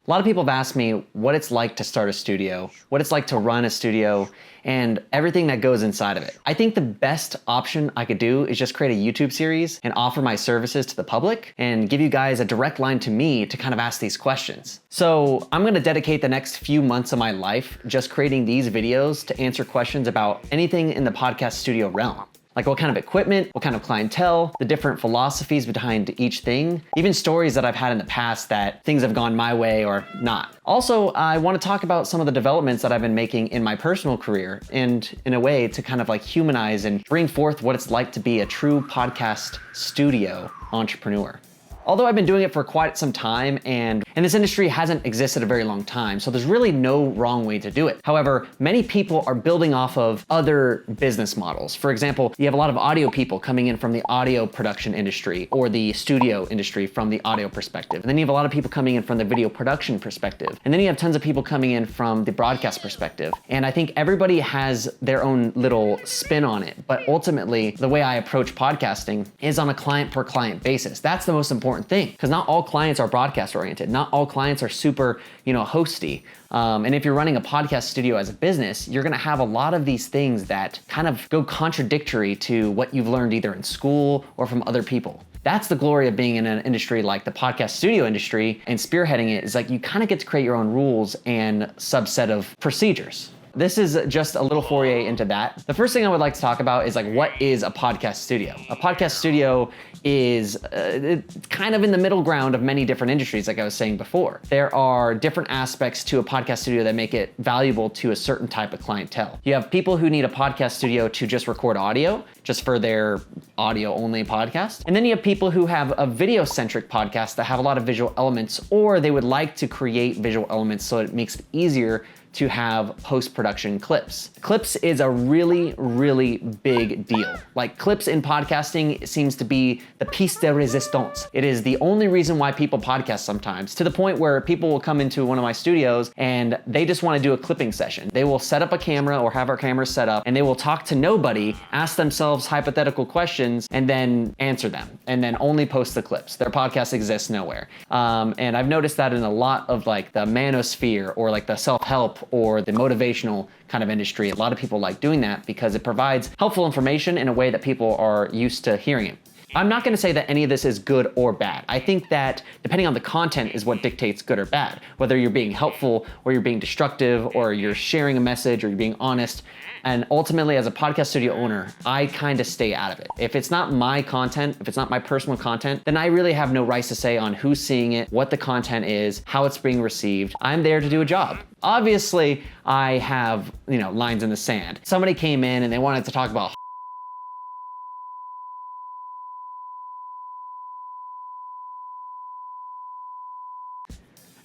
A lot of people have asked me what it's like to start a studio, what it's like to run a studio, and everything that goes inside of it. I think the best option I could do is just create a YouTube series and offer my services to the public and give you guys a direct line to me to kind of ask these questions. So I'm gonna dedicate the next few months of my life just creating these videos to answer questions about anything in the podcast studio realm. Like what kind of equipment, what kind of clientele, the different philosophies behind each thing, even stories that I've had in the past that things have gone my way or not. Also, I want to talk about some of the developments that I've been making in my personal career and in a way to kind of like humanize and bring forth what it's like to be a true podcast studio entrepreneur. Although I've been doing it for quite some time and this industry hasn't existed a very long time, so there's really no wrong way to do it. However, many people are building off of other business models. For example, you have a lot of audio people coming in from the audio production industry or the studio industry from the audio perspective. And then you have a lot of people coming in from the video production perspective. And then you have tons of people coming in from the broadcast perspective. And I think everybody has their own little spin on it. But ultimately, the way I approach podcasting is on a client per client basis. That's the most important thing, because not all clients are broadcast oriented. Not all clients are super, hosty. And if you're running a podcast studio as a business, you're gonna have a lot of these things that kind of go contradictory to what you've learned either in school or from other people. That's the glory of being in an industry like the podcast studio industry and spearheading it is like you kind of get to create your own rules and subset of procedures. This is just a little foray into that. The first thing I would like to talk about is like, what is a podcast studio? A podcast studio is kind of in the middle ground of many different industries, like I was saying before. There are different aspects to a podcast studio that make it valuable to a certain type of clientele. You have people who need a podcast studio to just record audio, just for their audio only podcast. And then you have people who have a video centric podcast that have a lot of visual elements, or they would like to create visual elements so it makes it easier to have post-production clips. Clips is a really, really big deal. Like clips in podcasting seems to be the piece de resistance. It is the only reason why people podcast sometimes, to the point where people will come into one of my studios and they just want to do a clipping session. They will set up a camera or have our cameras set up and they will talk to nobody, ask themselves hypothetical questions and then answer them and then only post the clips. Their podcast exists nowhere. And I've noticed that in a lot of like the manosphere or like the self-help or the motivational kind of industry. A lot of people like doing that because it provides helpful information in a way that people are used to hearing it. I'm not gonna say that any of this is good or bad. I think that depending on the content is what dictates good or bad. Whether you're being helpful or you're being destructive or you're sharing a message or you're being honest. And ultimately as a podcast studio owner, I kind of stay out of it. If it's not my content, if it's not my personal content, then I really have no rights to say on who's seeing it, what the content is, how it's being received. I'm there to do a job. Obviously, I have, lines in the sand. Somebody came in and they wanted to talk about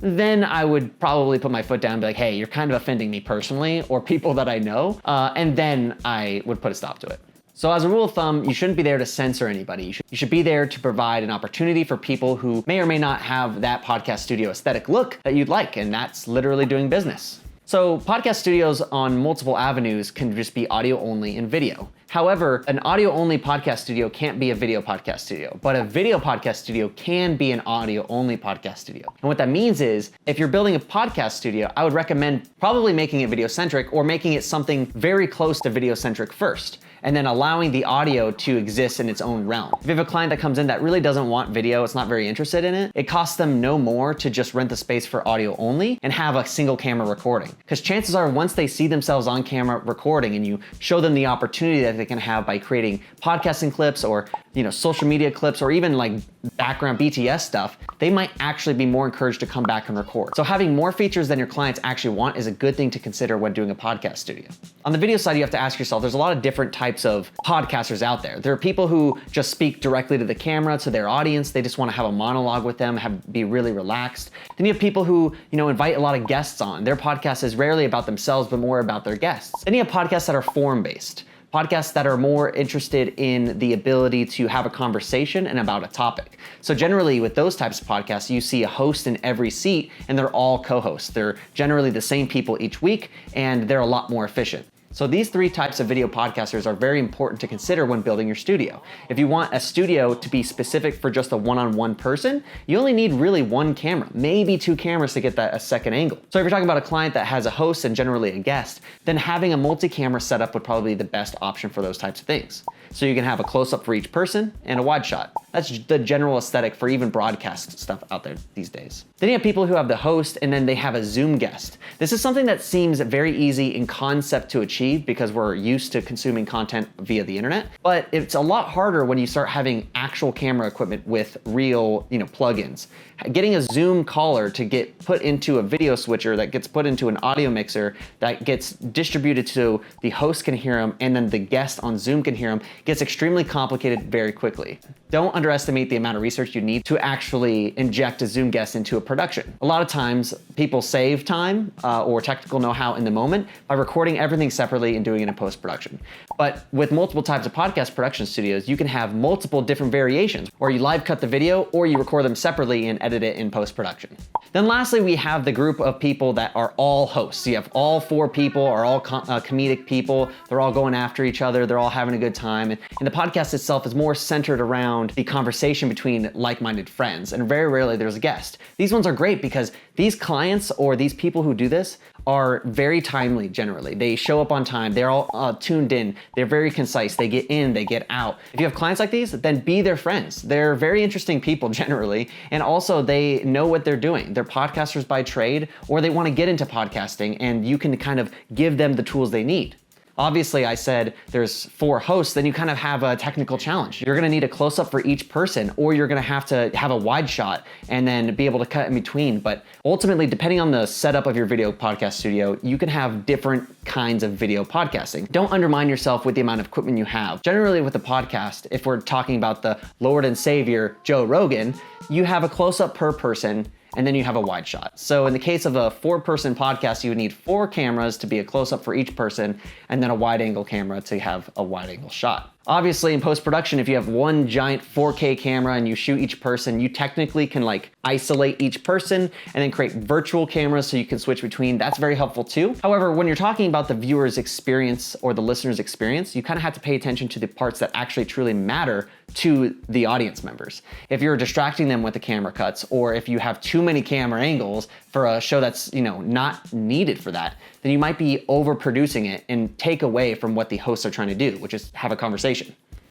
then I would probably put my foot down and be like, hey, you're kind of offending me personally or people that I know, and then I would put a stop to it. So as a rule of thumb, you shouldn't be there to censor anybody. You should be there to provide an opportunity for people who may or may not have that podcast studio aesthetic look that you'd like, and that's literally doing business. So podcast studios on multiple avenues can just be audio only and video. However, an audio only podcast studio can't be a video podcast studio, but a video podcast studio can be an audio only podcast studio. And what that means is if you're building a podcast studio, I would recommend probably making it video centric or making it something very close to video centric first, and then allowing the audio to exist in its own realm. If you have a client that comes in that really doesn't want video, it's not very interested in it, it costs them no more to just rent the space for audio only and have a single camera recording. Because chances are once they see themselves on camera recording and you show them the opportunity that they can have by creating podcasting clips or social media clips or even like background BTS stuff, they might actually be more encouraged to come back and record. So having more features than your clients actually want is a good thing to consider when doing a podcast studio. On the video side, you have to ask yourself, there's a lot of different types of podcasters out there. There are people who just speak directly to the camera, to their audience. They just want to have a monologue with them, be really relaxed. Then you have people who, invite a lot of guests on. Their podcast is rarely about themselves, but more about their guests. Then you have podcasts that are form-based. Podcasts that are more interested in the ability to have a conversation and about a topic. So generally with those types of podcasts, you see a host in every seat and they're all co-hosts. They're generally the same people each week and they're a lot more efficient. So these three types of video podcasters are very important to consider when building your studio. If you want a studio to be specific for just a one-on-one person, you only need really one camera, maybe two cameras to get that a second angle. So if you're talking about a client that has a host and generally a guest, then having a multi-camera setup would probably be the best option for those types of things. So you can have a close-up for each person and a wide shot. That's the general aesthetic for even broadcast stuff out there these days. Then you have people who have the host and then they have a Zoom guest. This is something that seems very easy in concept to achieve because we're used to consuming content via the internet, but it's a lot harder when you start having actual camera equipment with real, plugins. Getting a Zoom caller to get put into a video switcher that gets put into an audio mixer that gets distributed so the host can hear them and then the guest on Zoom can hear them gets extremely complicated very quickly. Don't underestimate the amount of research you need to actually inject a Zoom guest into a production. A lot of times people save time or technical know-how in the moment by recording everything separately and doing it in post-production. But with multiple types of podcast production studios, you can have multiple different variations where you live cut the video or you record them separately and edit it in post-production. Then lastly, we have the group of people that are all hosts. So you have all four people are all comedic people. They're all going after each other. They're all having a good time. And the podcast itself is more centered around the conversation between like-minded friends. And very rarely there's a guest. These ones are great because these clients or these people who do this are very timely generally. They show up on time. They're all tuned in. They're very concise. They get in, they get out. If you have clients like these, then be their friends. They're very interesting people generally. And also they know what they're doing. They're podcasters by trade, or they want to get into podcasting and you can kind of give them the tools they need. Obviously, I said there's 4 hosts, then you kind of have a technical challenge. You're gonna need a close-up for each person, or you're gonna have to have a wide shot and then be able to cut in between. But ultimately, depending on the setup of your video podcast studio, you can have different kinds of video podcasting. Don't undermine yourself with the amount of equipment you have. Generally with a podcast, if we're talking about the Lord and Savior, Joe Rogan, you have a close-up per person and then you have a wide shot. So in the case of a 4-person podcast, you would need 4 cameras to be a close-up for each person, and then a wide-angle camera to have a wide-angle shot. Obviously in post-production, if you have one giant 4K camera and you shoot each person, you technically can isolate each person and then create virtual cameras so you can switch between. That's very helpful too. However, when you're talking about the viewer's experience or the listener's experience, you kind of have to pay attention to the parts that actually truly matter to the audience members. If you're distracting them with the camera cuts, or if you have too many camera angles for a show that's not needed for that, then you might be overproducing it and take away from what the hosts are trying to do, which is have a conversation.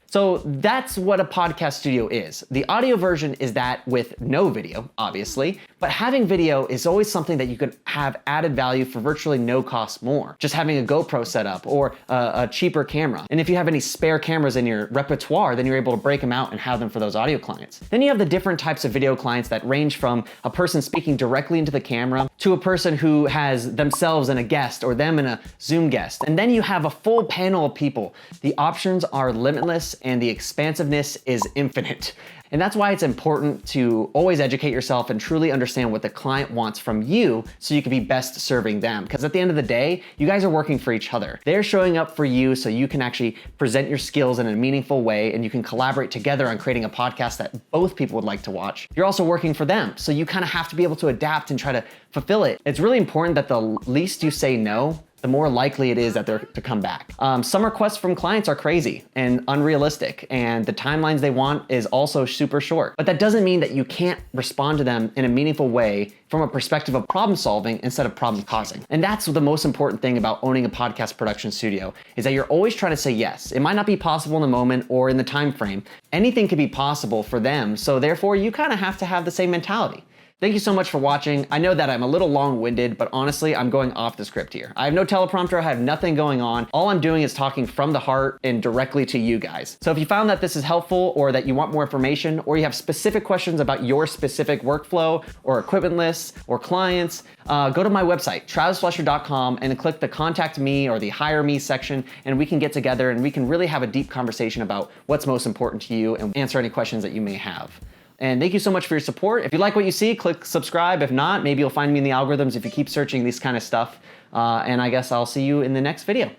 So that's what a podcast studio is. The audio version is that with no video, obviously, but having video is always something that you can have added value for virtually no cost more. Just having a GoPro setup or a cheaper camera. And if you have any spare cameras in your repertoire, then you're able to break them out and have them for those audio clients. Then you have the different types of video clients that range from a person speaking directly into the camera to a person who has themselves and a guest or them and a Zoom guest. And then you have a full panel of people. The options are limitless and the expansiveness is infinite. And that's why it's important to always educate yourself and truly understand what the client wants from you so you can be best serving them. Because at the end of the day, you guys are working for each other. They're showing up for you so you can actually present your skills in a meaningful way and you can collaborate together on creating a podcast that both people would like to watch. You're also working for them, so you kind of have to be able to adapt and try to fulfill it. It's really important that the least you say no, the more likely it is that they're to come back. Some requests from clients are crazy and unrealistic, and the timelines they want is also super short. But that doesn't mean that you can't respond to them in a meaningful way from a perspective of problem solving instead of problem causing. And that's the most important thing about owning a podcast production studio, is that you're always trying to say yes. It might not be possible in the moment or in the time frame. Anything could be possible for them, so therefore you kind of have to have the same mentality. Thank you so much for watching. I know that I'm a little long-winded, but honestly, I'm going off the script here. I have no teleprompter, I have nothing going on. All I'm doing is talking from the heart and directly to you guys. So if you found that this is helpful or that you want more information or you have specific questions about your specific workflow or equipment lists or clients, go to my website, travisflesher.com, and click the Contact Me or the Hire Me section, and we can get together and we can really have a deep conversation about what's most important to you and answer any questions that you may have. And thank you so much for your support. If you like what you see, click subscribe. If not, maybe you'll find me in the algorithms if you keep searching this kind of stuff. And I guess I'll see you in the next video.